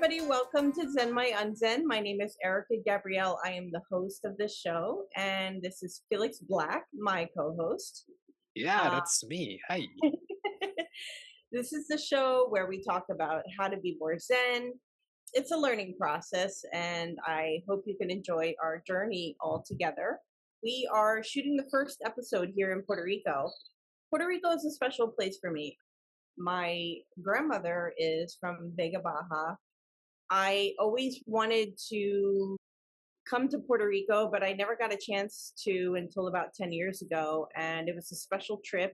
everybody. Welcome to Zen My Unzen. My name is Erica Gabrielle. I am the host of this show, and this is Felix Black, my co host. Yeah, that's me. Hi. This is the show where we talk about how to be more Zen. It's a learning process, and I hope you can enjoy our journey all together. We are shooting the first episode here in Puerto Rico. Puerto Rico is a special place for me. My grandmother is from Vega Baja. I always wanted to come to Puerto Rico, but I never got a chance to until about 10 years ago. And it was a special trip.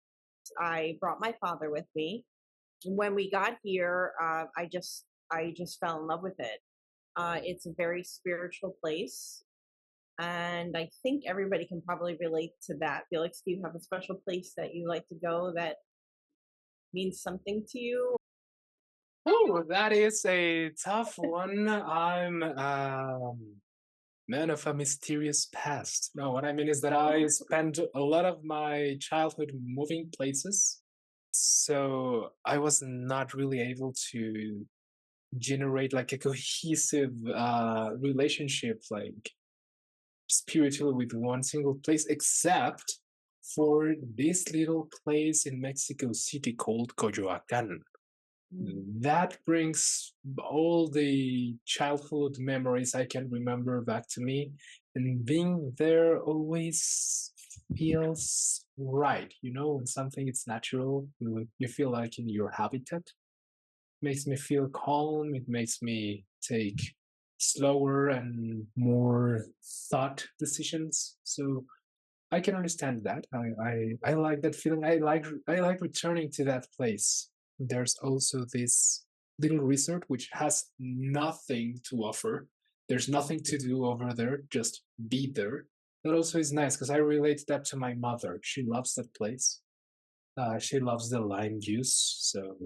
I brought my father with me. When we got here, I just fell in love with it. It's a very spiritual place. And I think everybody can probably relate to that. Felix, do you have a special place that you like to go that means something to you? Oh, that is a tough one. I'm man of a mysterious past. No, what I mean is that I spent a lot of my childhood moving places, so I was not really able to generate like a cohesive relationship, like spiritually with one single place, except for this little place in Mexico City called Coyoacan. That brings all the childhood memories I can remember back to me, and being there always feels right. You know, when something is natural, you feel like in your habitat. Makes me feel calm. It makes me take slower and more thought decisions. So I can understand that. I like that feeling. I like returning to that place. There's also this little resort which has nothing to offer. There's nothing to do over there. Just be there. That also is nice because I relate that to my mother. She loves that place. She loves the lime juice. So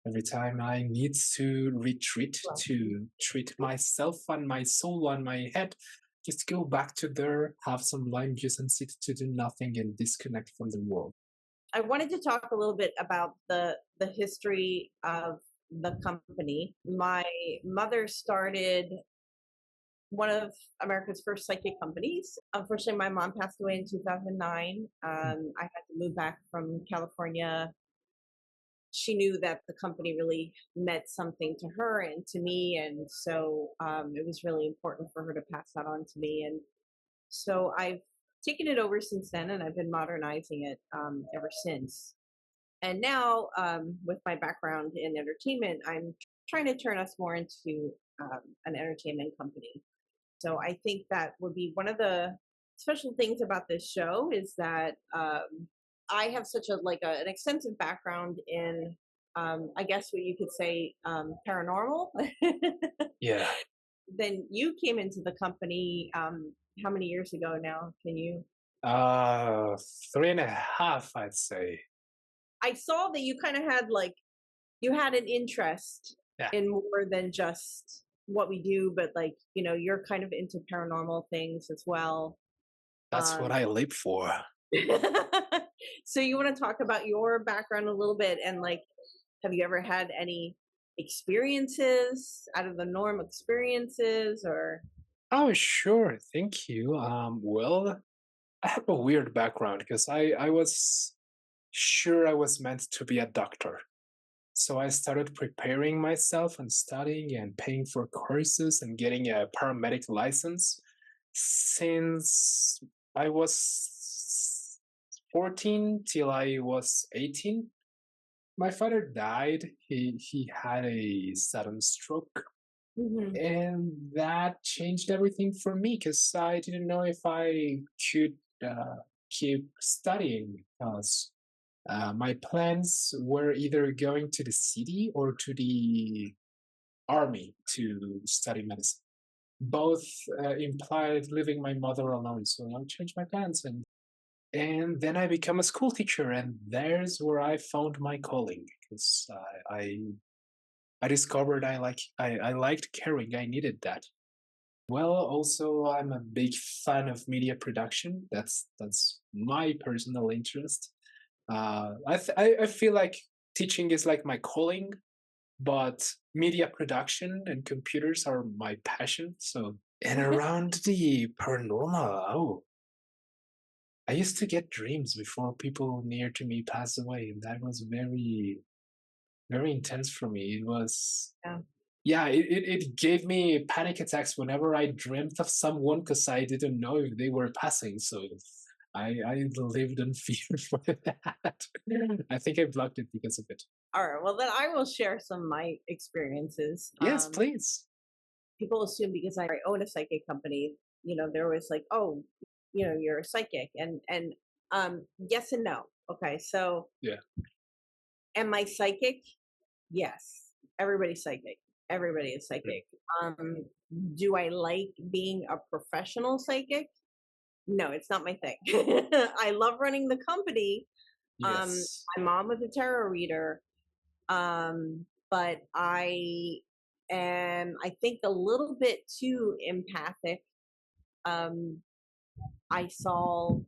every time I need to retreat to treat myself and my soul and my head, just go back to there, have some lime juice, and sit to do nothing and disconnect from the world. I wanted to talk a little bit about the history of the company. My mother started one of America's first psychic companies. Unfortunately, my mom passed away in 2009. I had to move back from California. She knew that the company really meant something to her and to me, and so it was really important for her to pass that on to me. And so I've taken it over since then, and I've been modernizing it ever since. And now, with my background in entertainment, I'm trying to turn us more into an entertainment company. So I think that would be one of the special things about this show is that I have such an extensive background in, I guess what you could say, paranormal. Yeah. Then you came into the company how many years ago now? Can you? Uh, 3.5, I'd say. I saw that you kind of had you had an interest Yeah, in more than just what we do, but you're kind of into paranormal things as well. that's what Um, I live for. so you want to talk about your background a little bit and have you ever had any experiences out of the norm experiences or Oh, sure. Thank you. Well, I have a weird background because I was sure I was meant to be a doctor. So I started preparing myself and studying and paying for courses and getting a paramedic license since I was 14 till I was 18. My father died. He had a sudden stroke, Mhm. and that changed everything for me because I didn't know if I could keep studying because my plans were either going to the city or to the army to study medicine. Both implied leaving my mother alone, so I changed my plans and then I become a school teacher, and there's where I found my calling because I discovered I liked caring. I needed that. Well, also I'm a big fan of media production. That's my personal interest. I feel like teaching is like my calling, but media production and computers are my passion. So, and around the paranormal, oh, I used to get dreams before people near to me passed away, and that was very, very intense for me. It was, Yeah. yeah, it gave me panic attacks whenever I dreamt of someone because I didn't know if they were passing. So I lived in fear for that. I think I blocked it because of it. All right. Well, then I will share some of my experiences. Yes, please. People assume because I own a psychic company, they're always like, oh, you're a psychic, and yes and no. Okay, so Yeah. am I psychic? Yes, everybody's psychic. Everybody is psychic. Do I like being a professional psychic? No, it's not my thing. I love running the company. Yes. My mom was a tarot reader, but I am, I think, a little bit too empathic. I saw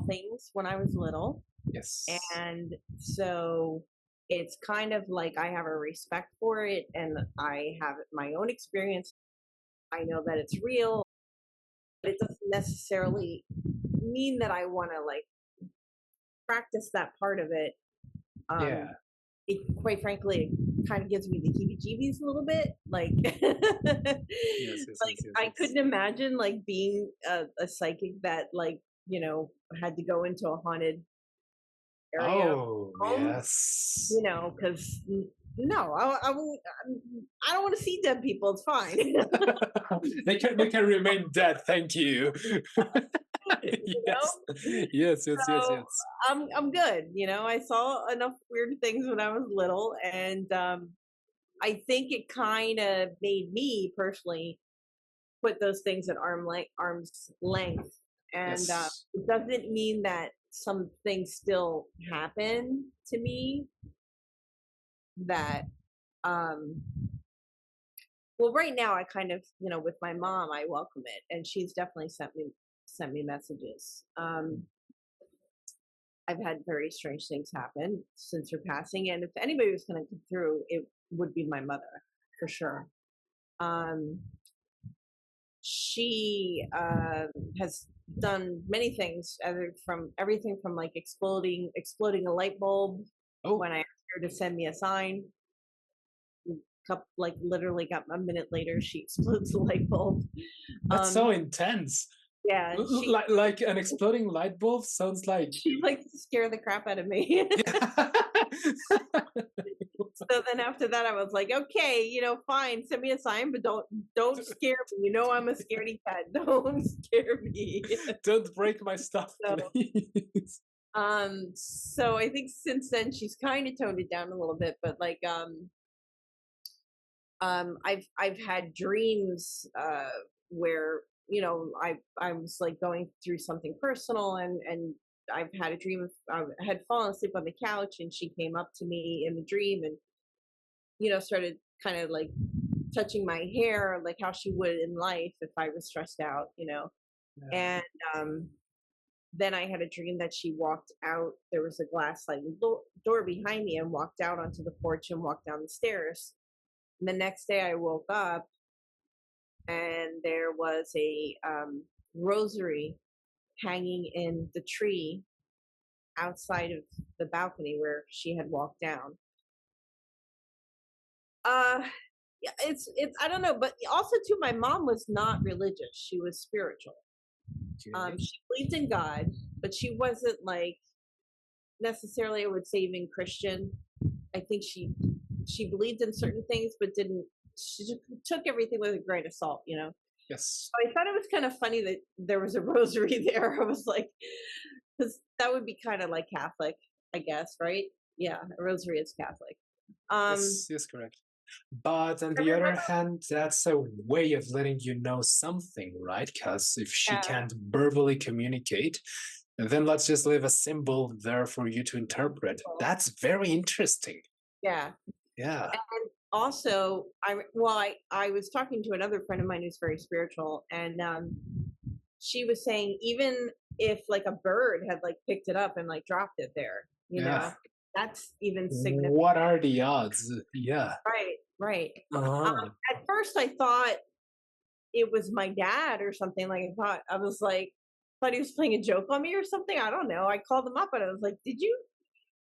things when I was little, Yes. and so it's kind of like I have a respect for it, and I have my own experience. I know that it's real, but it doesn't necessarily mean that I want to like practice that part of it. Yeah. It, quite frankly, it kind of gives me the heebie-jeebies a little bit. Like, Yes. Yes. like Yes. Yes. I Yes. couldn't imagine like being a psychic that like had to go into a haunted area Oh, home, yes. because no, I won't. I don't want to see dead people. It's fine. They can remain dead. Thank you. you Yes. know. Yes. Yes. Yes. So Yes. I'm good. I saw enough weird things when I was little, and I think it kind of made me personally put those things at arm's length, and Yes. it doesn't mean that some things still happen to me that um well, right now I kind of, with my mom, I welcome it, and she's definitely sent me messages. I've had very strange things happen since her passing, and if anybody was going to come through, it would be my mother for sure. Um, she has done many things, from everything from like exploding a light bulb Oh, when I asked her to send me a sign. Like literally, got a minute later, she explodes the light bulb. that's Um, so intense. yeah, Like an exploding light bulb sounds like. she likes to scare the crap out of me. Yeah. So then after that, I was like, okay, fine, send me a sign, but don't scare me. I'm a scaredy cat. Don't scare me. Don't break my stuff, So, please. so I think since then she's kind of toned it down a little bit, but like, I've had dreams where I was like going through something personal, and I've had a dream of I had fallen asleep on the couch, and she came up to me in the dream and started kind of like touching my hair like how she would in life if I was stressed out. Yeah. And then I had a dream that she walked out. There was a glass sliding door behind me, and walked out onto the porch and walked down the stairs. And the next day I woke up, and there was a rosary hanging in the tree outside of the balcony where she had walked down. Yeah, it's I don't know, but also too, my mom was not religious. She was spiritual. Okay. She believed in God, but she wasn't like necessarily, I would say, even Christian. I think she believed in certain things, but didn't. She just took everything with a grain of salt. Yes. I thought it was kind of funny that there was a rosary there. I was like, because that would be kind of like Catholic, I guess, right? Yeah, a rosary is Catholic. Yes. Yes. Correct. But on the other Remember, hand, that's a way of letting you know something, right? Because if she yeah, can't verbally communicate, then let's just leave a symbol there for you to interpret. That's very interesting. yeah. Yeah. And also, I was talking to another friend of mine who's very spiritual, and she was saying even if like a bird had like picked it up and like dropped it there, Yeah. That's even significant. What are the odds? Yeah. Right, right. Uh-huh. At first, I thought it was my dad or something. Like I was like, thought he was playing a joke on me or something. I don't know. I called him up and I was like, "Did you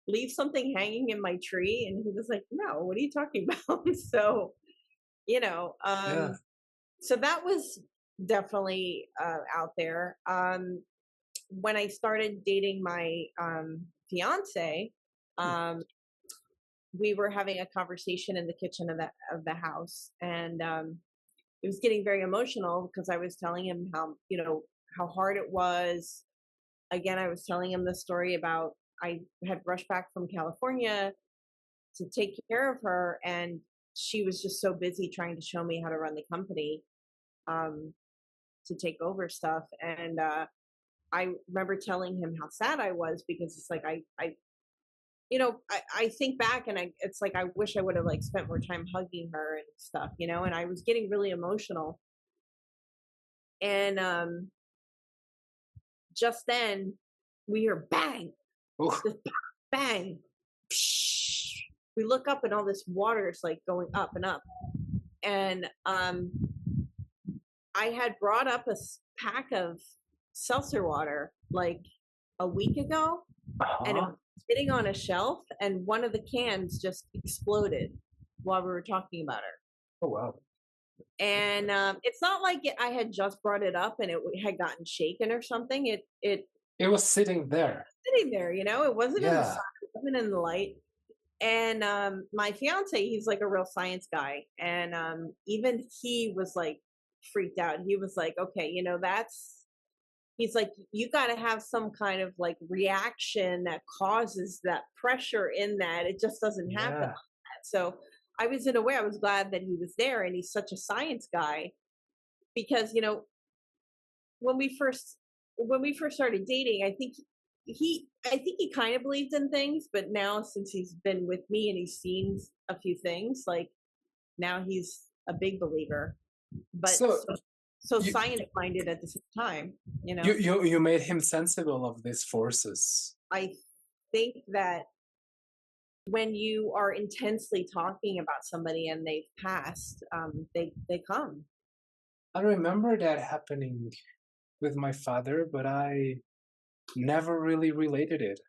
leave something hanging in my tree?" And he was like, "No. What are you talking about?" So you know, Yeah. so that was definitely out there. When I started dating my fiance, um, we were having a conversation in the kitchen of the house, and it was getting very emotional because I was telling him how how hard it was. Again, I was telling him the story about I had rushed back from California to take care of her, and she was just so busy trying to show me how to run the company, um, to take over stuff. And I remember telling him how sad I was because it's like I think back and it's like I wish I would have like spent more time hugging her and stuff, and I was getting really emotional. And just then we hear bang, Oh, this bang. Psh. We look up and all this water is like going up and up. And I had brought up a pack of seltzer water like a week ago, and it uh-huh. was sitting on a shelf, and one of the cans just exploded while we were talking about her. Oh, wow. And it's not like I had just brought it up and it had gotten shaken or something. It It was sitting there. sitting there, it wasn't in the sun, Yeah. it wasn't in the light. And my fiance, he's like a real science guy, and even he was like freaked out. He was like, okay, that's he's like, you got to have some kind of like reaction that causes that pressure in that. It just doesn't happen like Yeah. that. So I was in a way, I was glad that he was there, and he's such a science guy because when we first when we first started dating, I think he kind of believed in things, but now since he's been with me and he's seen a few things, like now he's a big believer. But So so you science minded at the same time, you made him sensible of these forces. I think that when you are intensely talking about somebody and they've passed, they come. I remember that happening with my father, but I never really related it.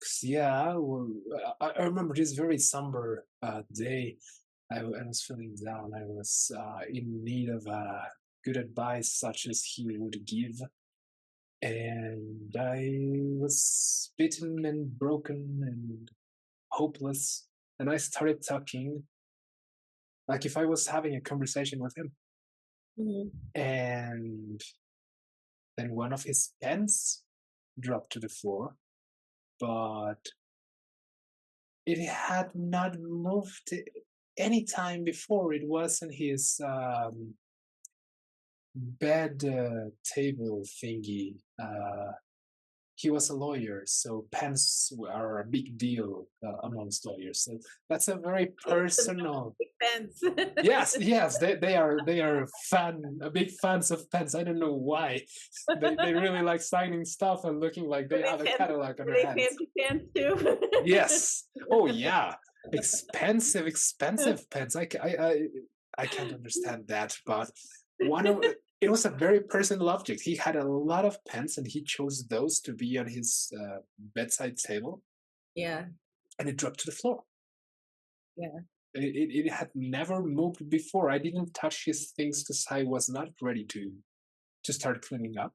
'Cause, yeah, I remember this very somber day. I was feeling down. I was in need of good advice, such as he would give. And I was bitten and broken and hopeless. And I started talking like if I was having a conversation with him. Mhm. And then one of his pens dropped to the floor, but it had not moved any time before. It was in his bed table thingy. He was a lawyer, so pens are a big deal amongst lawyers. So that's a very It's the personal. fence. Yes, yes, they are big fans of pens. I don't know why. They really like signing stuff and looking like Were they have a catalog on were their they hands. fancy pants too? Yes. Oh yeah. Expensive pens. I can't understand that, but one of it was a very personal object. He had a lot of pens, and he chose those to be on his bedside table, Yeah, and it dropped to the floor. yeah, It had never moved before. I didn't touch his things because I was not ready to start cleaning up,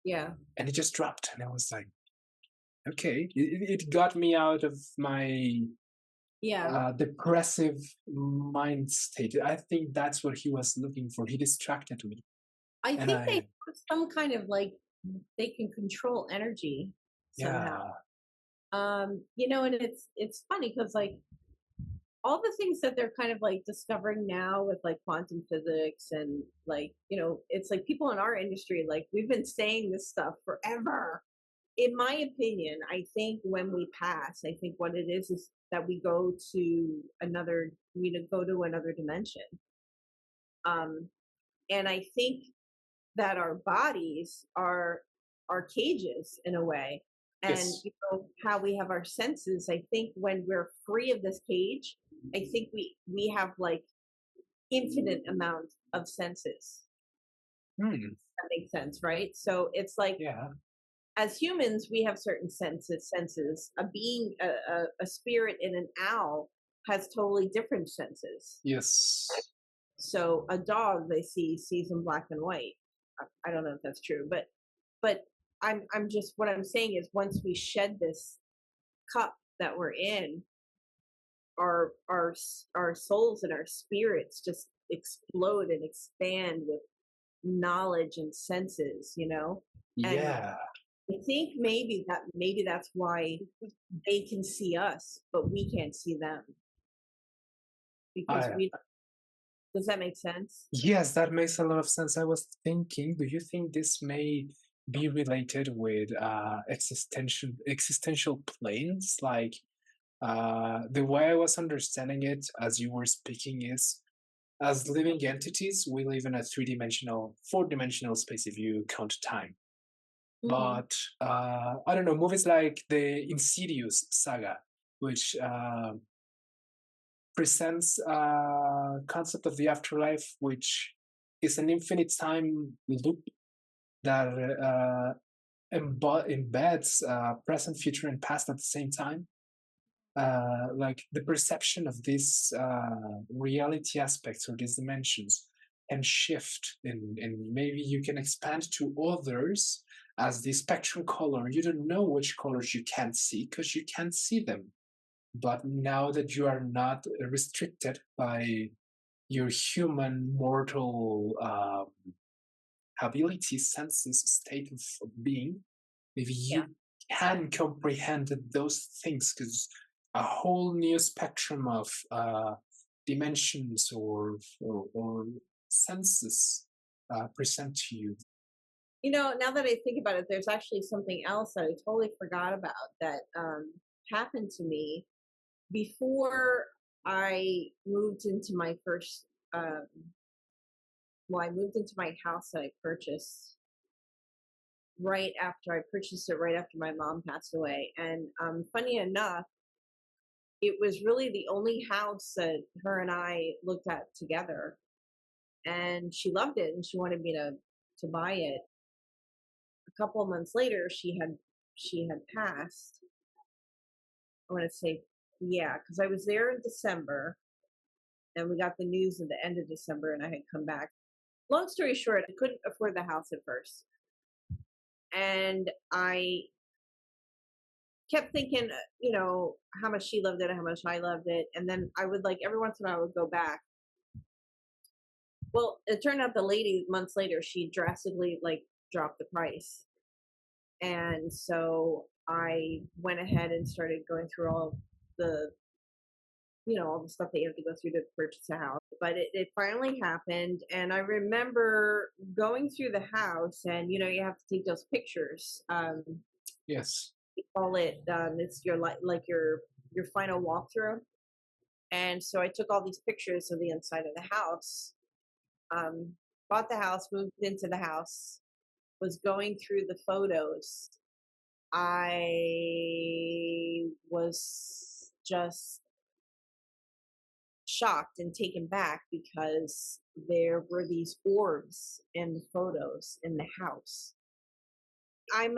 yeah, and it just dropped, and I was like, okay, it got me out of my yeah. depressive mind state. I think that's what he was looking for. He distracted me, I and think they have some kind of like they can control energy somehow. yeah, And it's funny because like all the things that they're kind of like discovering now with like quantum physics and like it's like people in our industry, like we've been saying this stuff forever. In my opinion, I think when we pass, I think what it is that we go to another dimension. um and I think that our bodies are cages in a way. And Yes. you know how we have our senses. I think when we're free of this cage, I think we have like infinite amount of senses. Hmm. That makes sense, right? So it's like Yeah. as humans, we have certain senses. A being, a spirit in an owl has totally different senses. Yes. So a dog they sees in black and white. I don't know if that's true, but I'm just what I'm saying is once we shed this cup that we're in, our souls and our spirits just explode and expand with knowledge and senses, you know? And Yeah. I think maybe that's why they can see us, but we can't see them because I we does that make sense? Yes, that makes a lot of sense. I was thinking, do you think this may be related with existential planes? Like the way I was understanding it as you were speaking is as living entities, we live in a three-dimensional, four-dimensional space if you count time. Hmm. But I don't know, movies like the Insidious saga, which presents a concept of the afterlife, which is an infinite time loop that embeds present, future, and past at the same time. Like the perception of these reality aspects or these dimensions can shift, and maybe you can expand to others as the spectrum color. You don't know which colors you can't see because you can't see them, but now that you are not restricted by your human mortal abilities, senses, state of being, maybe Yeah. you can comprehend those things because a whole new spectrum of dimensions or senses present to you. You know, now that I think about it, there's actually something else that I totally forgot about that happened to me before I moved into my first. Um, well, I moved into my house that I purchased right after I purchased it, right after my mom passed away. And funny enough, it was really the only house that her and I looked at together. And she loved it, and she wanted me to buy it. A couple of months later, she had passed. I want to say, yeah, because I was there in December, and we got the news at the end of December, and I had come back. Long story short, I couldn't afford the house at first, and I kept thinking, how much she loved it, how much I loved it, and then I would like every once in a while I would go back. Well, it turned out the lady months later she drastically like dropped the price, and so I went ahead and started going through the all the stuff that you have to go through to purchase a house. But it finally happened, and I remember going through the house, and you have to take those pictures. Yes. We call it it's your like your final walkthrough. And so I took all these pictures of the inside of the house. Um, Bought the house, moved into the house, was going through the photos. I was just shocked and taken back because there were these orbs in the photos in the house. I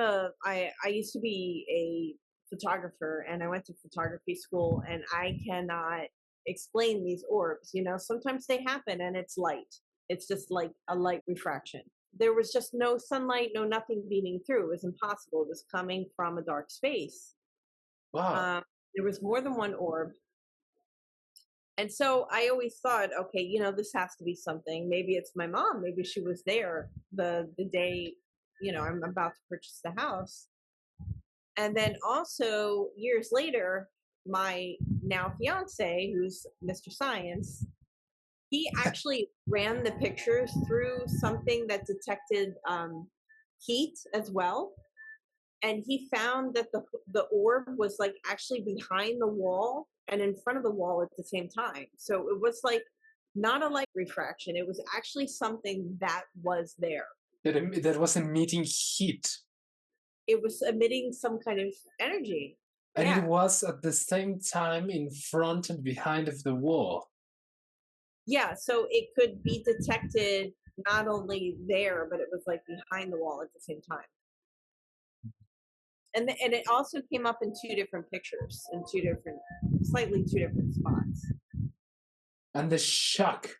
used to be a photographer, and I went to photography school, and I cannot explain these orbs. Sometimes they happen and it's light. It's just like a light refraction. There was just no sunlight, no nothing beaming through. It was impossible. It was coming from a dark space. Wow. Um, there was more than one orb. And so I always thought, okay, this has to be something. Maybe it's my mom. Maybe she was there the day, I'm about to purchase the house. And then also years later, my now fiance, who's Mr. Science, he actually ran the pictures through something that detected heat as well. And he found that the orb was like actually behind the wall and in front of the wall at the same time. So it was like not a light refraction. It was actually something that was there. That wasn't meeting heat. it was emitting some kind of energy. And it Yeah. was at the same time in front and behind of the wall. Yeah. So it could be detected not only there, but it was like behind the wall at the same time. And it also came up in two different pictures, in slightly two different spots. And the shock,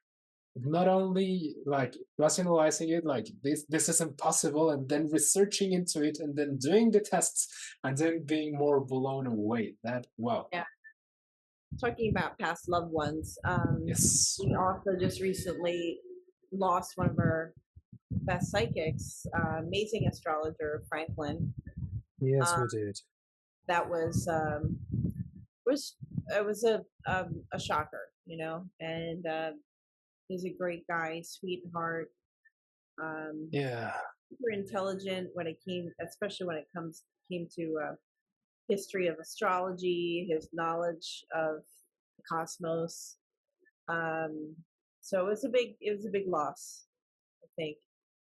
not only like rationalizing it like this is impossible, and then researching into it, and then doing the tests, and then being more blown away. That wow. Yeah. Talking about past loved ones, Yes. we also just recently lost one of our best psychics, amazing astrologer Franklin. Yes, we did. That was it was a shocker, you know, and he's a great guy, sweetheart, Yeah. super intelligent when it came, especially when it came to history of astrology, his knowledge of the cosmos. So it was a big loss, I think,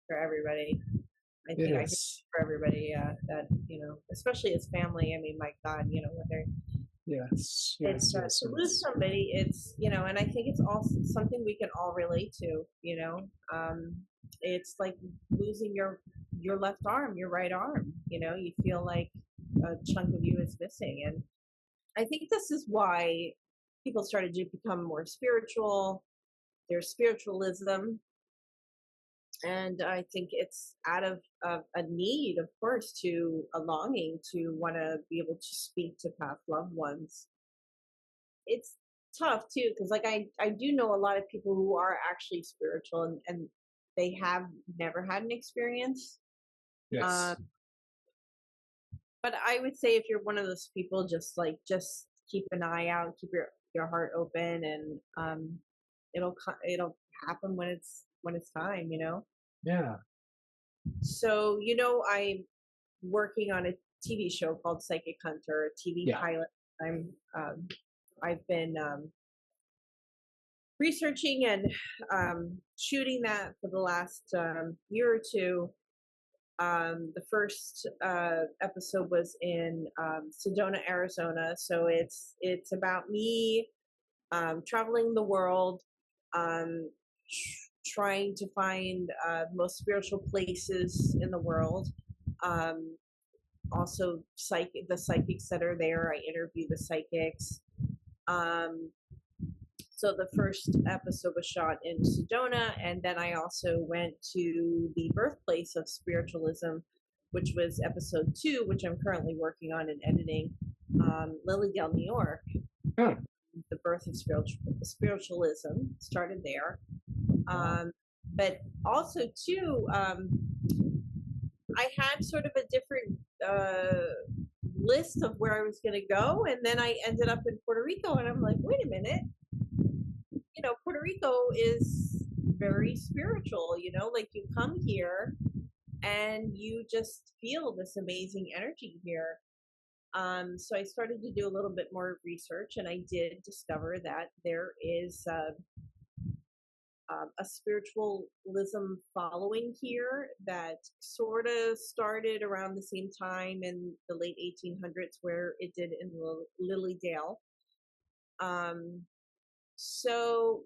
for everybody. I It think I could is. for everybody, that, you know, especially his family. I mean, my God, you know, when they're Yes. it's Yes. Yes. to lose Yes. somebody, it's, you know, and I think it's also something we can all relate to, you know. It's like losing your left arm, your right arm, you know, you feel like a chunk of you is missing. And I think this is why people started to become more spiritual. There's spiritualism, and I think it's out of a need, of course, to a longing to want to be able to speak to past loved ones. It's tough too, because like I do know a lot of people who are actually spiritual, and they have never had an experience. Yes. But I would say if you're one of those people, just keep an eye out, keep your heart open, and it'll happen when it's time, you know. Yeah. So, you know, I'm working on a TV show called Psychic Hunter, a TV Yeah. pilot. I've been researching and shooting that for the last year or two. The first episode was in Sedona, Arizona. So it's about me traveling the world, um, trying to find most spiritual places in the world. Um, Also, the psychics that are there. I interview the psychics. Um, so the first episode was shot in Sedona, and then I also went to the birthplace of spiritualism, which was episode 2, which I'm currently working on and editing, Lilydale, New York. Hmm. The birth of spiritualism started there. But also too, I had sort of a different list of where I was going to go, and then I ended up in Puerto Rico, and I'm like, wait a minute, you know, Puerto Rico is very spiritual, you know, like you come here and you just feel this amazing energy here. So I started to do a little bit more research, and I did discover that there is a spiritualism following here that sort of started around the same time in the late 1800s, where it did in Lilydale. So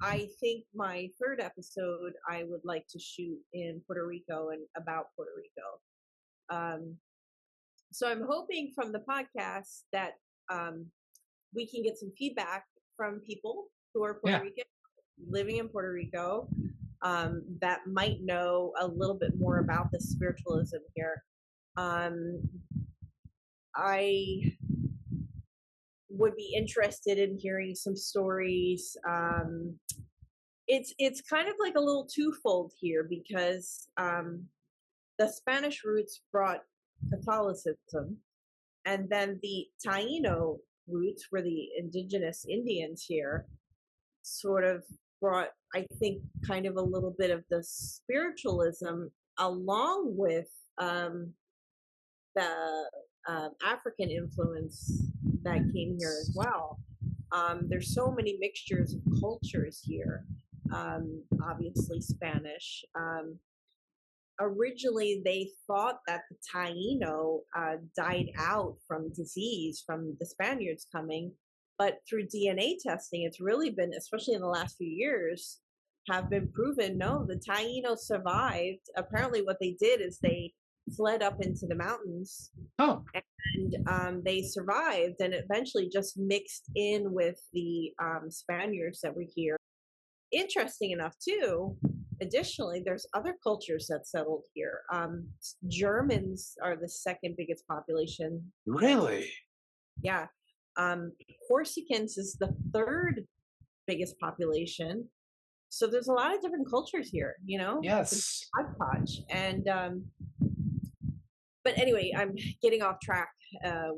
I think my third episode I would like to shoot in Puerto Rico and about Puerto Rico. So I'm hoping from the podcast that we can get some feedback from people who are Puerto Rican, living in Puerto Rico, that might know a little bit more about the spiritualism here. I would be interested in hearing some stories. It's kind of like a little twofold here, because the Spanish roots brought Catholicism, and then the Taino roots, were the indigenous Indians here, sort of brought, I think, kind of a little bit of the spiritualism along with the African influence that came here as well. There's so many mixtures of cultures here. Obviously, Spanish. originally they thought that the Taino died out from disease from the Spaniards coming, but through DNA testing, it's really been, especially in the last few years, have been proven no, the Taino survived. Apparently, what they did is they fled up into the mountains Oh, and they survived and eventually just mixed in with the Spaniards that were here. Interesting enough, too, additionally, there's other cultures that settled here. Germans are the second biggest population. really? Yeah. Corsicans is the third biggest population. So there's a lot of different cultures here, it's a Yes. hodgepodge. And but anyway, I'm getting off track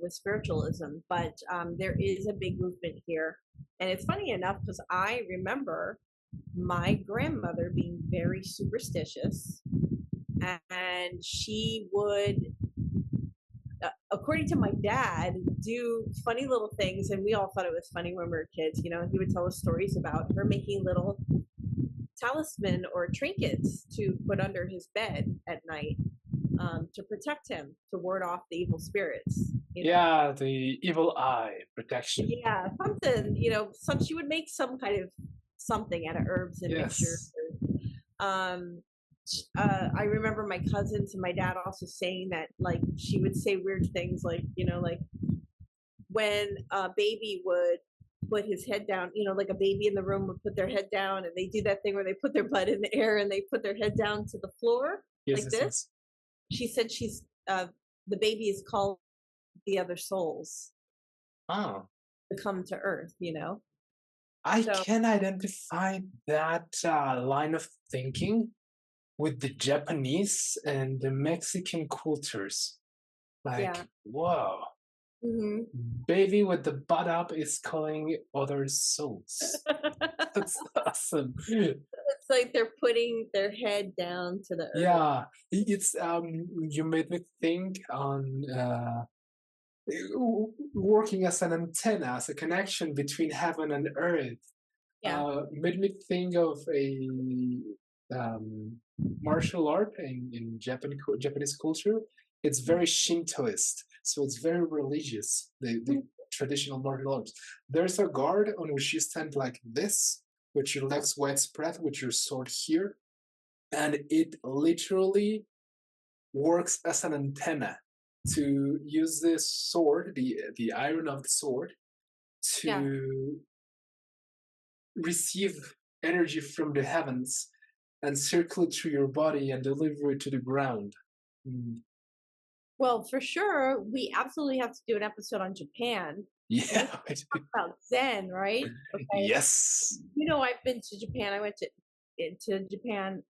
with spiritualism, but there is a big movement here. And it's funny enough because I remember my grandmother being very superstitious, and she would, according to my dad, do funny little things. And we all thought it was funny when we were kids. He would tell us stories about her making little talisman or trinkets to put under his bed at night to protect him, to ward off the evil spirits. Yeah, the evil eye protection. Yeah, something, she would make some kind of something out of herbs and mixtures. Yes. I remember my cousins and my dad also saying that, like, she would say weird things like, like when a baby would put his head down, like a baby in the room would put their head down, and they do that thing where they put their butt in the air and they put their head down to the floor Yes, like yes, this. yes. She said the baby is called the other souls Oh, to come to earth, I So can identify that line of thinking with the Japanese and the Mexican cultures. Like, yeah. whoa, hmm baby with the butt up is calling other souls. That's awesome. It's like they're putting their head down to the earth. Yeah, it's you made me think on working as an antenna, as a connection between heaven and earth. Yeah. Made me think of a martial art in Japanese culture. It's very Shintoist, so it's very religious. The traditional martial arts. There's a guard on which you stand like this, with your legs widespread, with your sword here, and it literally works as an antenna to use this sword, the iron of the sword, Yeah. to receive energy from the heavens and circle it through your body and deliver it to the ground. Mm. Well, for sure, we absolutely have to do an episode on Japan. Yeah. About Zen, right? Okay. Yes. I've been to Japan. I went into Japan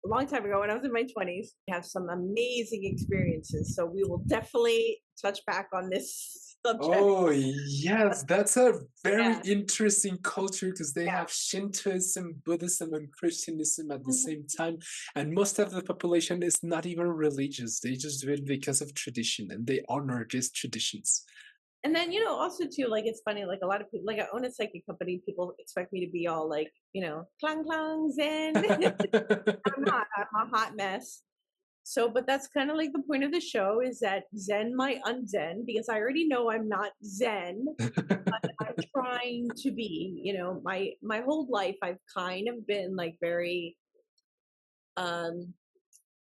a long time ago when I was in my 20s. I have some amazing experiences. So we will definitely touch back on this subject. Oh, yes. That's a very Yeah. interesting culture because they have Shintoism, Buddhism, and Christianism at the same time. And most of the population is not even religious. They just do it because of tradition and they honor these traditions. And then, also too, like, it's funny, like a lot of people, like I own a psychic company, people expect me to be all like, clang clang zen. I'm not, I'm a hot mess. So, but that's kind of like the point of the show is that zen my unzen, because I already know I'm not zen, but I'm trying to be, my whole life I've kind of been like very, I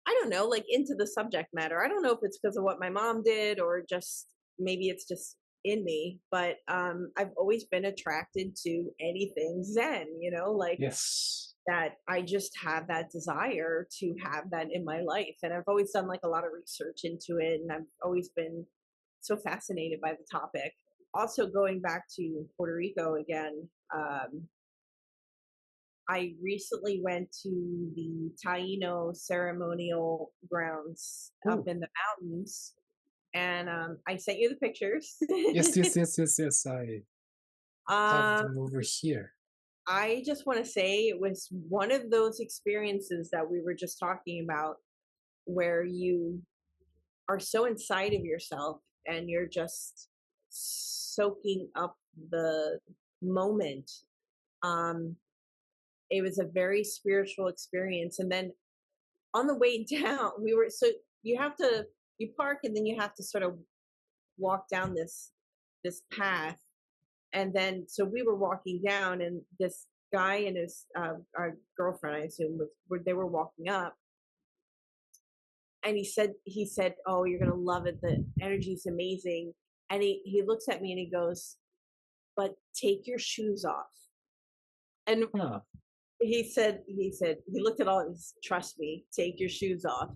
don't know, like into the subject matter. I don't know if it's because of what my mom did or just maybe it's just in me, but I've always been attracted to anything zen, like Yes. that. I just have that desire to have that in my life, and I've always done like a lot of research into it, and I've always been so fascinated by the topic. Also, going back to Puerto Rico again, I recently went to the Taino ceremonial grounds up in the mountains, and I sent you the pictures. Yes, yes, yes, yes, yes. I have um, them over here. I just want to say it was one of those experiences that we were just talking about, where you are so inside of yourself and you're just soaking up the moment. Um, it was a very spiritual experience, and then on the way down, so you park and then you have to sort of walk down this path. And then, so we were walking down, and this guy and his our girlfriend, I assume, they were walking up, and he said, "Oh, you're gonna love it. The energy's amazing." And he looks at me and he goes, "But take your shoes off." And Huh. he said he looked at all of us, "Trust me, take your shoes off."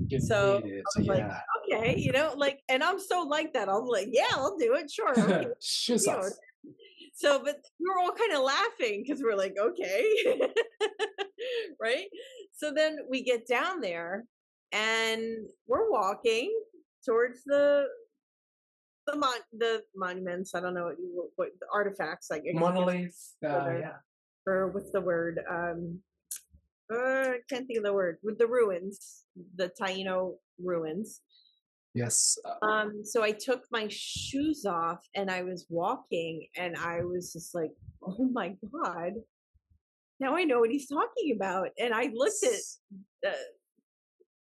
You So need it, I was like, yeah. "Okay," like, and I'm so like that. I'm like, "Yeah, I'll do it. Sure, okay." Shoes You off. know, so, but we were all kind of laughing because we're like, "Okay," right? So then we get down there, and we're walking towards the monuments. I don't know what the artifacts, like, I guess you could say, Monolith, yeah. or what's the word? I can't think of the word, with the ruins, the Taino ruins. Yes. So I took my shoes off and I was walking, and I was just like, "Oh my God, now I know what he's talking about." And I looked at uh,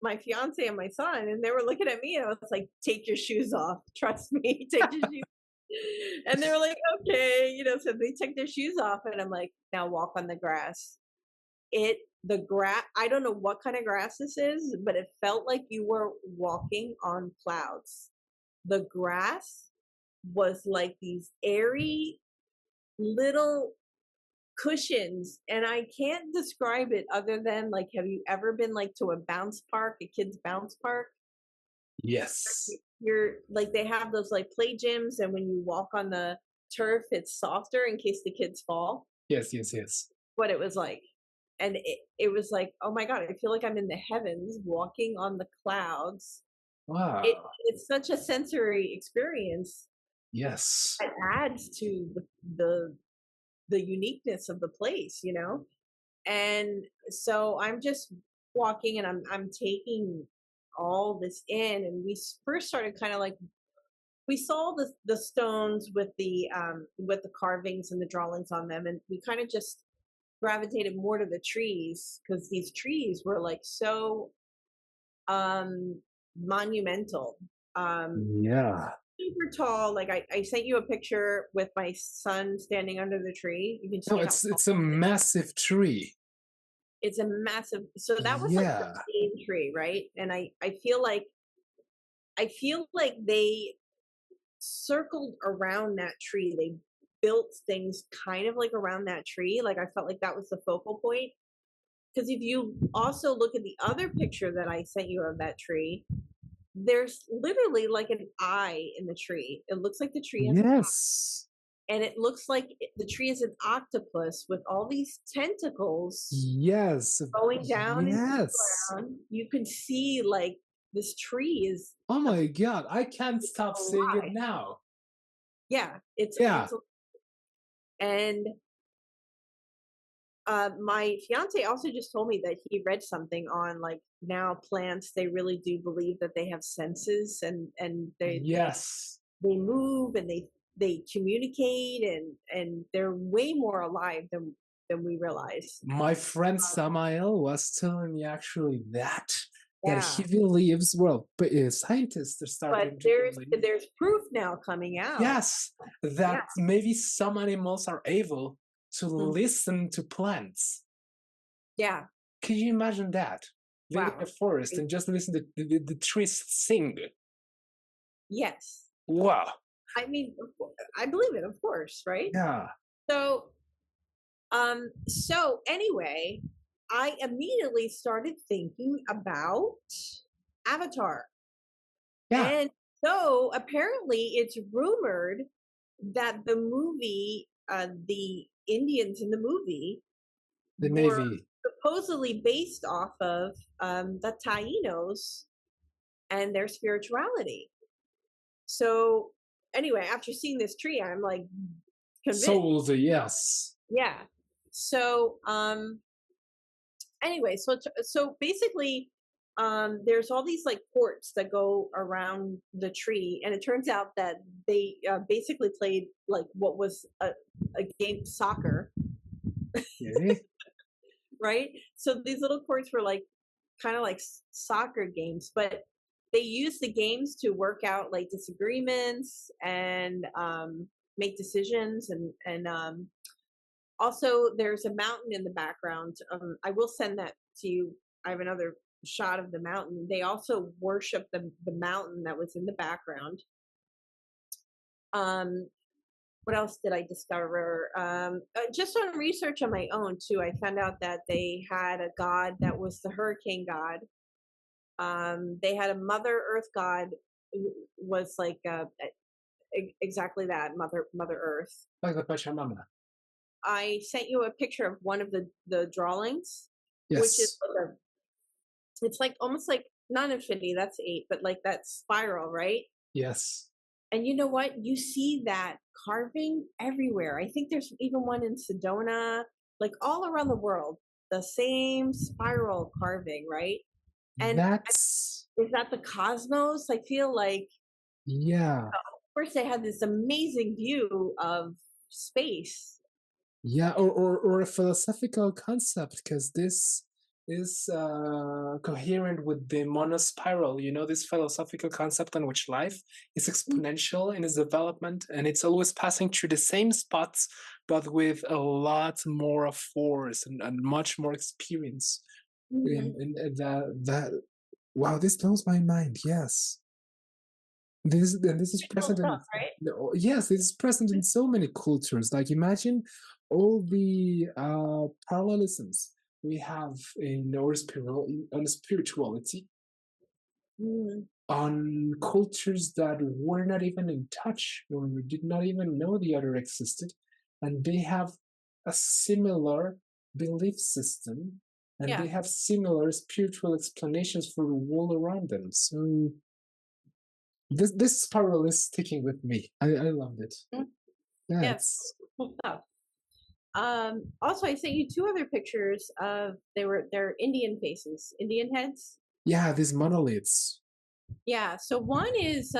my fiance and my son, and they were looking at me, and I was like, "Take your shoes off. Trust me, take your shoes." And they were like, "Okay," so they took their shoes off, and I'm like, "Now walk on the grass." The grass, I don't know what kind of grass this is, but it felt like you were walking on clouds. The grass was like these airy little cushions, and I can't describe it other than, like, have you ever been, like, to a bounce park, a kid's bounce park? Yes. You're like, they have those, like, play gyms, and when you walk on the turf, it's softer in case the kids fall. Yes, yes, yes. What it was like. And it was like, "Oh my God, I feel like I'm in the heavens walking on the clouds." Wow. It's such a sensory experience Yes. that adds to the the uniqueness of the place, And so I'm just walking, and I'm taking all this in, and we first started kind of like, we saw the stones with the carvings and the drawings on them, and we kind of just gravitated more to the trees, because these trees were like so um monumental, Yeah. super tall. Like, I sent you a picture with my son standing under the tree. You can No, see how tall it's a it is. massive tree. It's a massive, so that was like the Yeah. main tree, right? And I feel like they circled around that tree. They built things kind of like around that tree. Like, I felt like that was the focal point. Because if you also look at the other picture that I sent you of that tree, there's literally like an eye in the tree. It looks like the tree has an eye, Yes. and it looks like the tree is an octopus with all these tentacles Yes. going down into the Yes. ground. You can see, like, this tree is Oh my God, I can't stop seeing it alive. now. Yeah, Yeah. and my fiance also just told me that he read something on, like, now plants, they really do believe that they have senses, and Yes. they move, and they communicate, and they're way more alive than we realize. My friend Samael was telling me actually that Yeah, he believes, well, but scientists are but starting to there's believe, there's proof now coming out. yes, Yeah. that maybe some animals are able to Mhm. listen to plants. Yeah. Can you imagine that? Being in a Wow. forest and just listen to the trees sing. Yes. Wow. I mean, I believe it, of course, right? Yeah. So, so anyway, I immediately started thinking about Avatar. Yeah. And so apparently it's rumored that the movie, the Indians in the movie The were Navy. supposedly based off of the Tainos and their spirituality. So anyway, after seeing this tree, I'm like convinced. Sold, yes. Yeah. So anyway, so basically, there's all these, like, courts that go around the tree, and it turns out that they basically played like what was a game, soccer, Okay. right? So these little courts were like kind of like soccer games, but they use the games to work out like disagreements and make decisions and also there's a mountain in the background. I will send that to you. I have another shot of the mountain. They also worship the mountain that was in the background. What else did I discover? Just on research on my own too, I found out that they had a god that was the hurricane god. They had a Mother Earth god who was like exactly that, Mother Earth. Like the Pachamama. I sent you a picture of one of the drawings, which is Yes. like it's like almost like not infinity, that's 8, but like that spiral, right? Yes. And you know what? You see that carving everywhere. I think there's even one in Sedona, like all around the world, the same spiral carving, right? And That's is that the cosmos? I feel like, yeah. first they had this amazing view of space. Yeah, or a philosophical concept, because this is coherent with the monospiral. You know, this philosophical concept in which life is exponential in its development, and it's always passing through the same spots, but with a lot more force and much more experience. Mm-hmm. And that wow, this blows my mind. Yes. This is Cool present in stuff, right? yes, this is present in so many cultures. Like imagine all the parallelisms we have in our on spirituality, Mm-hmm. on cultures that were not even in touch or did not even know the other existed, and they have a similar belief system, and Yeah. they have similar spiritual explanations for the world around them. So this spiral is sticking with me. I loved it. Mhm. Yeah, Yes. it's Cool stuff. Also, I sent you 2 other pictures of they're Indian faces, Indian heads. yeah, these monoliths. Yeah. So one is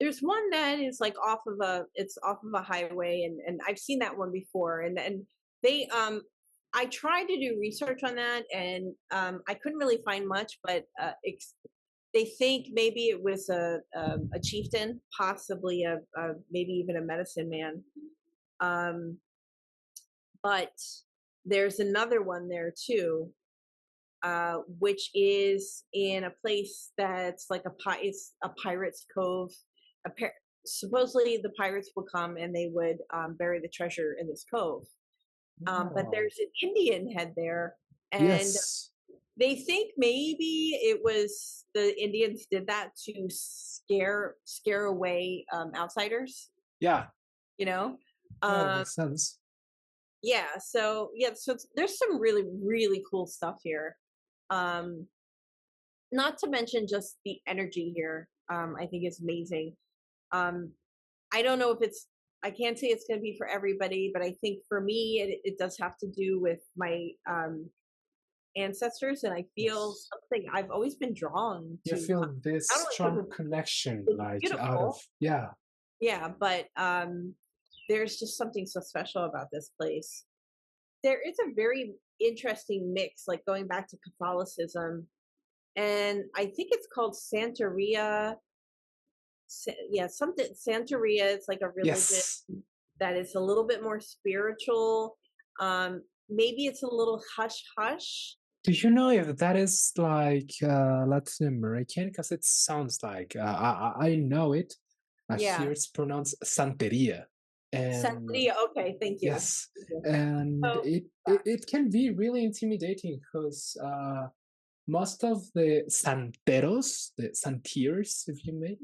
there's one that is like off of a highway, and I've seen that one before, and they I tried to do research on that, and I couldn't really find much, but they think maybe it was a chieftain, possibly a maybe even a medicine man. Um, but there's another one there too, which is in a place that's like it's a pirate's cove. Supposedly, the pirates will come and they would bury the treasure in this cove. But Oh, there's an Indian head there, and yes. they think maybe it was the Indians did that to scare away outsiders. Yeah, You know, yeah, that um, makes sense. so there's some really really cool stuff here. Um, Not to mention just the energy here. I think is amazing. Um, I don't know if I can't say it's going to be for everybody, but I think for me, it does have to do with my ancestors, and I feel Yes. something I've always been drawn You to. feel this Not only because strong connection, it's like out of beautiful, yeah. yeah, but there's just something so special about this place. There is a very interesting mix, like going back to Catholicism, and I think it's called Santeria. Yeah, something Santeria. It's like a religion Yes. that is a little bit more spiritual. Maybe it's a little hush hush. Do you know if that is like Latin American? Because it sounds like I know it. Yeah, Here it's pronounced Santeria, and Santeria. Okay, thank you. yes, Thank you. and So, it can be really intimidating because most of the santeros, the santiers, if you may,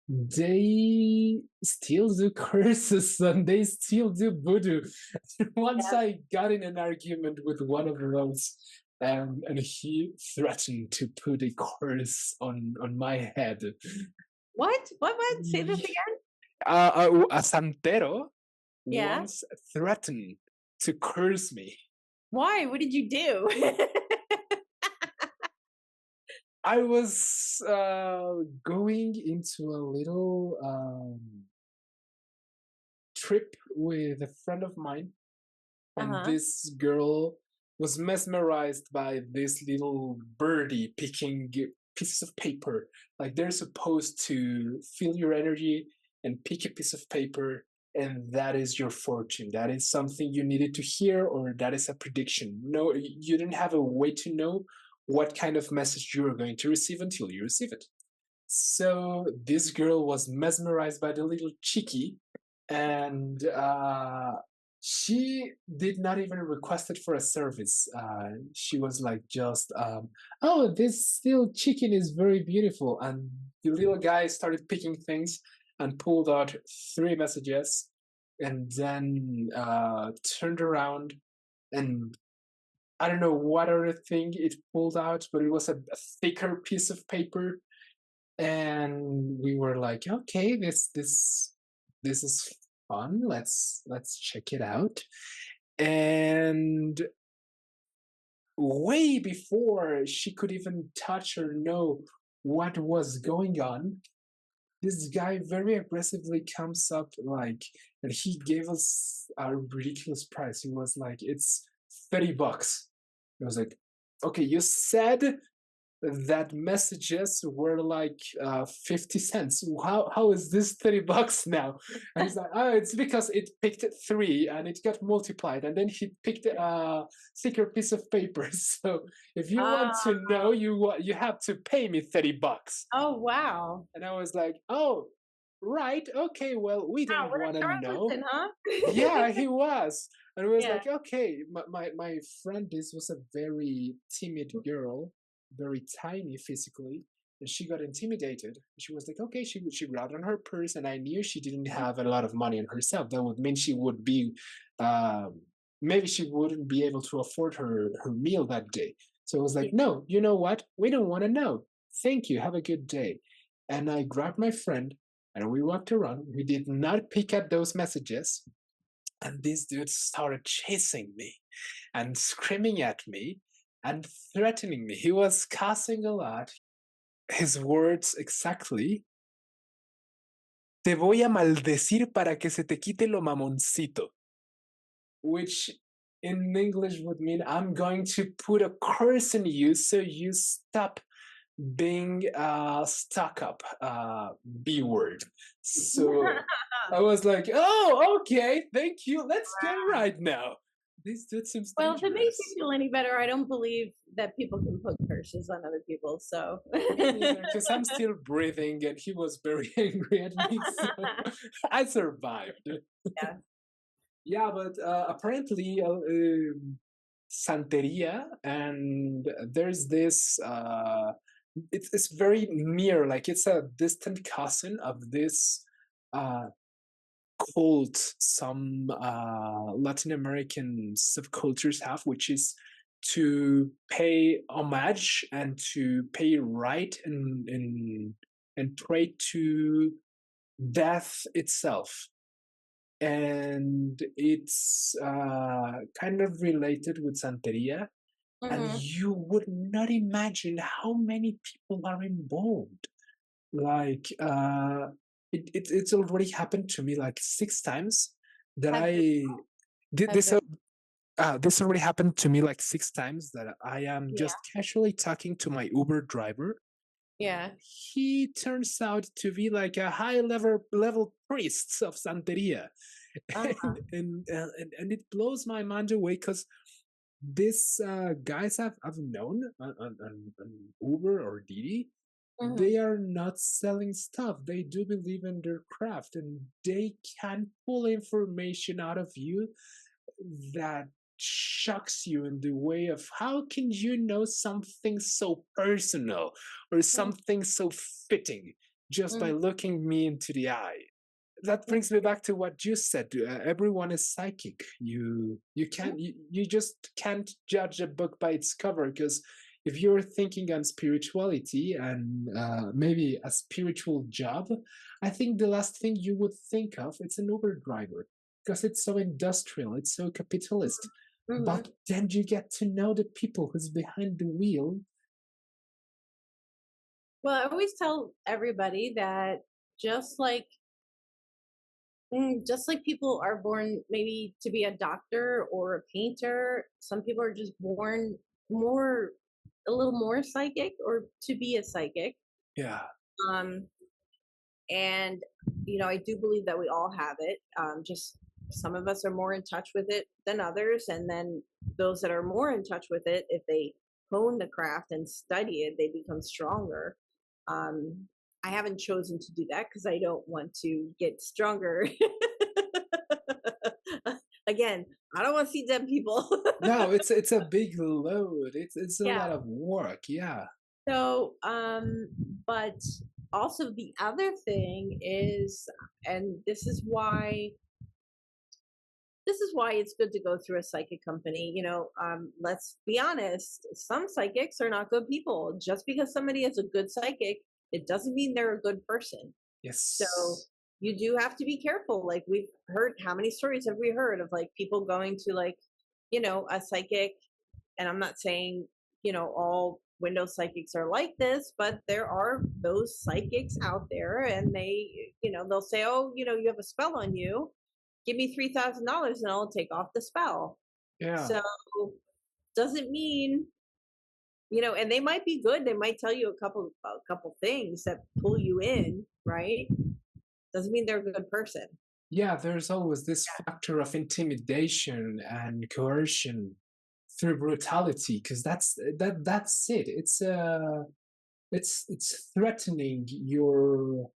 they still do curses and they still do voodoo. Once yeah. I got in an argument with one of those, and he threatened to put a curse on my head. What? What? Say this again. A santero Yeah. once threatened to curse me. Why? What did you do? I was going into a little trip with a friend of mine, Uh and huh. this girl was mesmerized by this little birdie picking pieces of paper. Like they're supposed to feel your energy and pick a piece of paper, and that is your fortune. That is something you needed to hear, or that is a prediction. No, you didn't have a way to know what kind of message you were going to receive until you receive it. So this girl was mesmerized by the little cheeky, and she did not even request it for a service. She was like, just, oh, this little chicken is very beautiful. And the little guy started picking things and pulled out 3 messages, and then turned around, and I don't know what other thing it pulled out, but it was a thicker piece of paper, and we were like, okay, this is fun. Let's check it out. And way before she could even touch or know what was going on, this guy very aggressively comes up, like, and he gave us a ridiculous price. He was like, it's $30. I was like, okay, you said that messages were like 50 cents. How is this $30 now? And he's like, oh, it's because it picked 3 and it got multiplied, and then he picked a thicker piece of paper. So if you want to know, you have to pay me $30. Oh, wow. And I was like, oh, right, okay, well, we Wow, didn't what want a to know. charlatan, huh? Yeah, he was. And it was Yeah. like, okay, my friend, this was a very timid girl, very tiny physically, and she got intimidated. She was like, okay, she grabbed on her purse, and I knew she didn't have a lot of money on herself. That would mean she would be, maybe she wouldn't be able to afford her meal that day. So I was like, no, you know what? We don't want to know. Thank you. Have a good day. And I grabbed my friend, and we walked around. We did not pick up those messages. And this dude started chasing me and screaming at me and threatening me. He was cussing a lot. His words exactly: te voy a maldecir para que se te quite lo mamoncito. Which in English would mean, I'm going to put a curse on you so you stop being stuck up, B word. So I was like, oh, okay, thank you. Let's go right now. This dude seems Well, if it makes dangerous. you feel any better, I don't believe that people can put curses on other people. So, Because I'm still breathing, and he was very angry at me, so I survived. Yeah. Yeah, but apparently, Santeria, and there's this. It's very near, like it's a distant cousin of this uh, cult some Latin American subcultures have, which is to pay homage and to pay right and pray to death itself. And it's kind of related with Santeria, and you would not imagine how many people are involved. Like it's already happened to me like 6 times that I did this. This already happened to me like 6 times that I am just casually talking to my Uber driver. Yeah. He turns out to be like a high level priest of Santeria. And it blows my mind away, because these guys I've known on Uber or Didi, they are not selling stuff. They do believe in their craft, and they can pull information out of you that shocks you in the way of, how can you know something so personal or something so fitting just by looking me into the eye? That brings me back to what you said. Everyone is psychic. You can't, you just can't judge a book by its cover, because if you're thinking on spirituality and maybe a spiritual job, I think the last thing you would think of, it's an Uber driver, because it's so industrial, it's so capitalist. But then you get to know the people who's behind the wheel. Well, I always tell everybody that just like Just like people are born maybe to be a doctor or a painter, some people are just born more, a little more psychic or to be a psychic. Yeah. Um, and, I do believe that we all have it. Just some of us are more in touch with it than others. And then those that are more in touch with it, if they hone the craft and study it, they become stronger. Um, I haven't chosen to do that because I don't want to get stronger. Again, I don't want to see dead people. No, it's a big load. It's a Yeah. lot of work. Yeah. So, but also the other thing is, and this is why it's good to go through a psychic company. Let's be honest, some psychics are not good people. Just because somebody is a good psychic, it doesn't mean they're a good person. So Yes. you do have to be careful. Like, we've heard, how many stories have we heard of, like, people going to, like, a psychic, and I'm not saying, all window psychics are like this, but there are those psychics out there, and they'll say, oh, you have a spell on you, give me $3,000 and I'll take off the spell. Yeah. So doesn't mean, and they might be good. They might tell you a couple things that pull you in, right? Doesn't mean they're a good person. Yeah, there's always this factor of intimidation and coercion through brutality, because that's it. It's threatening your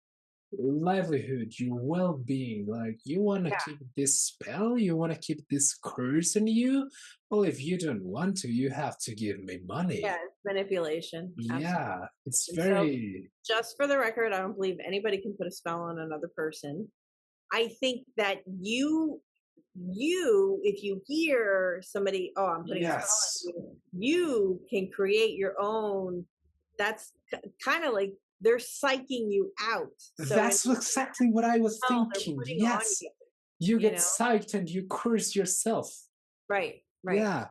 livelihood, your well-being. Like, you want to Yeah. keep this spell, you want to keep this curse on you. Well, if you don't want to, you have to give me Yeah, money. it's manipulation. Absolutely. Yeah, it's So very. just for the record, I don't believe anybody can put a spell on another person. I think that if you hear somebody, oh, I'm putting a spell Yes, on you, you can create your own. That's kind of like they're psyching you out. So in that's exactly what I was spell they're thinking. putting on Yes, you, you you get know? psyched and you curse yourself. Right, right. Yeah,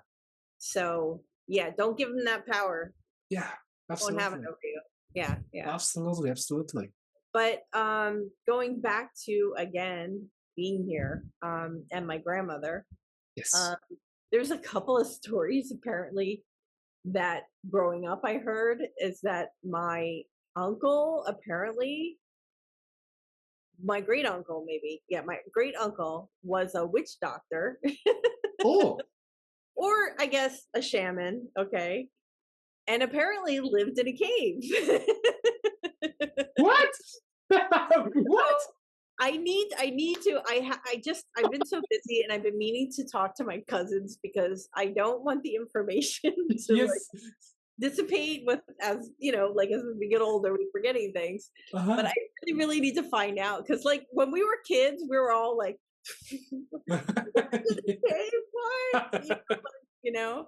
So yeah, don't give them that power. yeah, Won't have it absolutely, over you. Yeah, yeah. absolutely, absolutely. But going back to, again, being here, and my grandmother, Yes. um, there's a couple of stories apparently that growing up I heard, is that my uncle, apparently, my great uncle, maybe, yeah, my great uncle was a witch doctor, Oh, or I guess a shaman, okay, and apparently lived in a cave. what? What? I need to I've been so busy, and I've been meaning to talk to my cousins because I don't want the information to, like, Yes. dissipate with, as like, as we get older, we forgetting things. But Uh-huh. I really, really need to find out, because, like, when we were kids, we were all like, "Okay, what?" You know?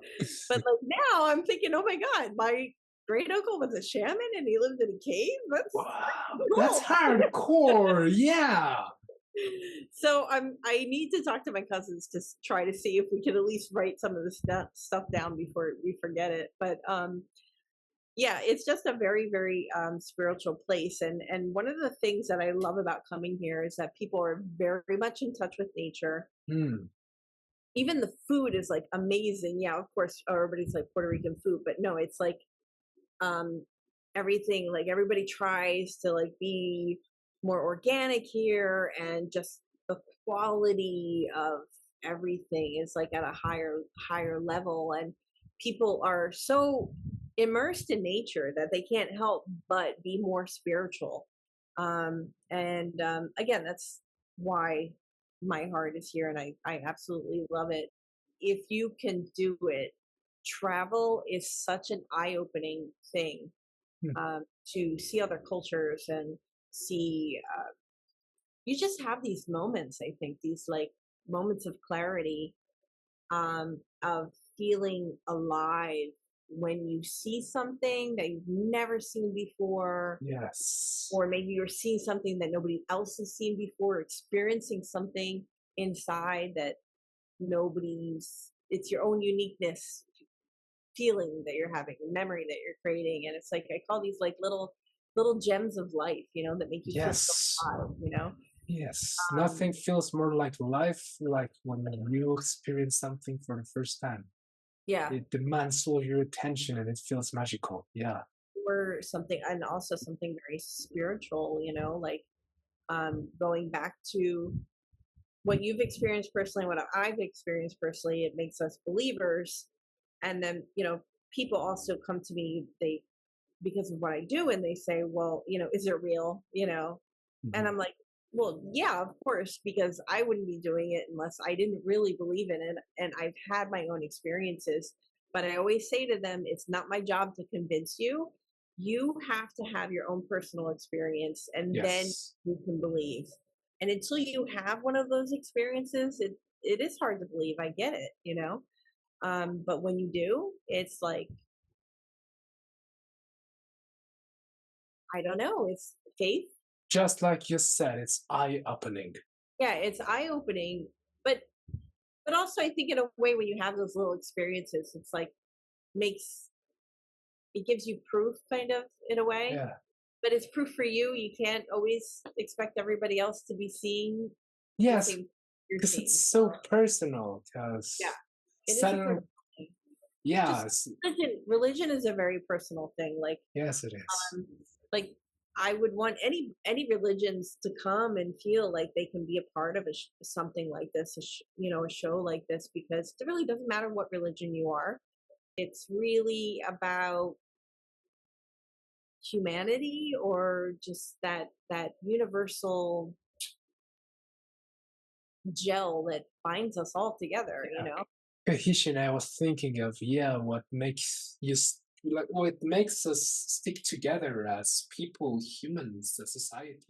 But, like, now I'm thinking, "Oh my god, my great uncle was a shaman and he lived in a cave? That's Wow, that's cool." hardcore. Yeah. So I need to talk to my cousins to try to see if we can at least write some of the stuff down before we forget it. But yeah, it's just a very, very spiritual place, and one of the things that I love about coming here is that people are very much in touch with nature. Hmm. Even the food is, like, amazing. Yeah, of course, everybody's like Puerto Rican food, but no, it's like, um everything, like, everybody tries to, like, be more organic here, and just the quality of everything is, like, at a higher level, and people are so immersed in nature that they can't help but be more spiritual. And again, that's why my heart is here, and I absolutely love it. If you can do it, travel is such an eye-opening thing, Hmm. to see other cultures and see. You just have these moments. I think these, like, moments of clarity, of feeling alive when you see something that you've never seen before, Yes. or maybe you're seeing something that nobody else has seen before, experiencing something inside that nobody's. It's your own uniqueness feeling that you're having, a memory that you're creating, and it's like, I call these, like, little gems of life, that make you feel so Yes. alive. Yes, Um, nothing feels more like life like when you experience something for the first time. yeah, It demands all your attention and it feels magical. Yeah. or something, and also something very spiritual, like going back to what you've experienced personally, what I've experienced personally, it makes us believers. And then, people also come to me, because of what I do, and they say, well, is it real? And Mhm. I'm like, well, yeah, of course, because I wouldn't be doing it unless I didn't really believe in it. And I've had my own experiences, but I always say to them, it's not my job to convince you. You have to have your own personal experience, and then Yes. you can believe. And until you have one of those experiences, it is hard to believe. I get it. But when you do, it's like, I don't know, it's faith. Just like you said, it's eye-opening. Yeah, it's eye opening, but also I think in a way when you have those little experiences, it's like makes it gives you proof kind of in a way. Yeah. But it's proof for you. You can't always expect everybody else to be seeing the Yes, same you're because seeing. it's so personal. Yeah, Because it is a some, personal thing. Just yes, religion is a very personal thing. yes, it is. Um, like I would want any religions to come and feel like they can be a part of something like this, a show like this, because it really doesn't matter what religion you are. It's really about humanity, or just that universal gel that binds us all together. Yeah. Cohesion, I was thinking of, yeah, what makes like what makes us stick together as people, humans, a society.